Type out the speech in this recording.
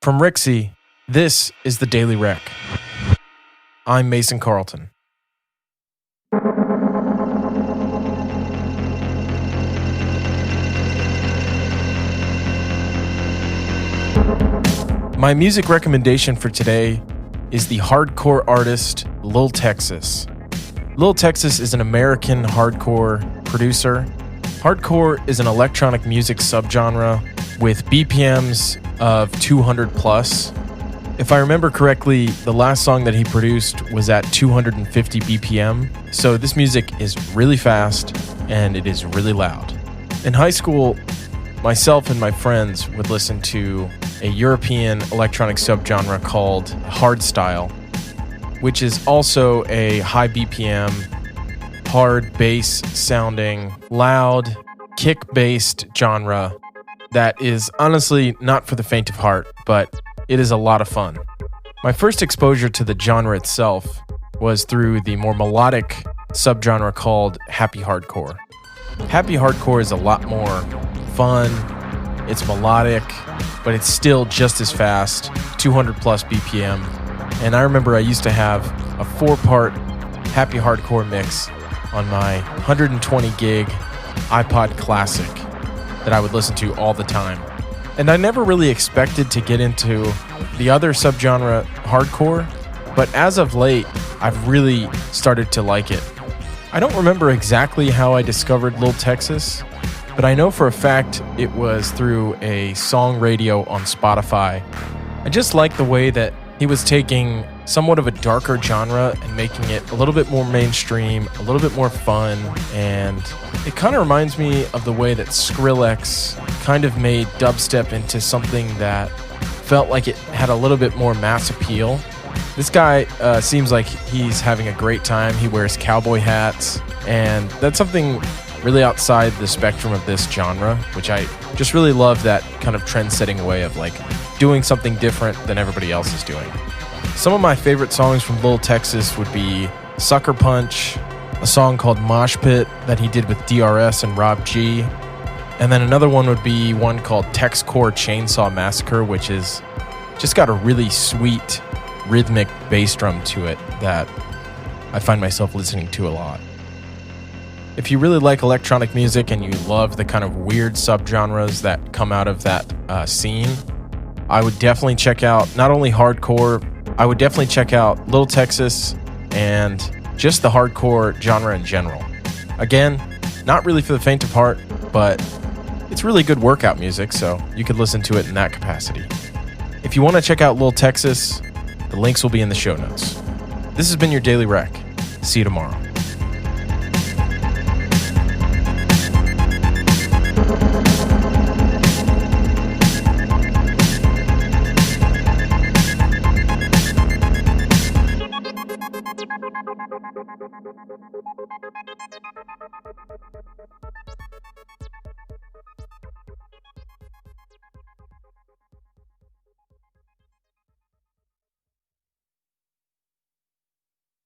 From Rixie, this is the Daily Rec. I'm Mason Carlton. My music recommendation for today is the hardcore artist Lil Texas. Lil Texas is an American hardcore producer. Hardcore is an electronic music subgenre with BPMs of 200 plus. If I remember correctly, the last song that he produced was at 250 BPM. So this music is really fast and it is really loud. In high school, myself and my friends would listen to a European electronic subgenre called hardstyle, which is also a high BPM, hard bass sounding, loud, kick-based genre that is honestly not for the faint of heart, but it is a lot of fun. My first exposure to the genre itself was through the more melodic subgenre called happy hardcore. Happy hardcore is a lot more fun, it's melodic, but it's still just as fast, 200 plus BPM. And I remember I used to have a 4-part happy hardcore mix on my 120 gig iPod Classic that I would listen to all the time. And I never really expected to get into the other subgenre hardcore, but as of late, I've really started to like it. I don't remember exactly how I discovered Lil Texas, but I know for a fact it was through a song radio on Spotify. I just like the way that he was taking somewhat of a darker genre and making it a little bit more mainstream, a little bit more fun, and it kind of reminds me of the way that Skrillex kind of made dubstep into something that felt like it had a little bit more mass appeal. This guy seems like he's having a great time. He wears cowboy hats, and that's something really outside the spectrum of this genre, which I just really love, that kind of trend-setting way of like doing something different than everybody else is doing. Some of my favorite songs from Lil Texas would be Sucker Punch, a song called Mosh Pit that he did with DRS and Rob G, and then another one would be one called Texcore Chainsaw Massacre, which is just got a really sweet rhythmic bass drum to it that I find myself listening to a lot. If you really like electronic music and you love the kind of weird subgenres that come out of that scene, I would definitely check out not only hardcore, I would definitely check out Lil Texas and just the hardcore genre in general. Again, not really for the faint of heart, but it's really good workout music, so you could listen to it in that capacity. If you want to check out Lil Texas, the links will be in the show notes. This has been your Daily Rec. See you tomorrow.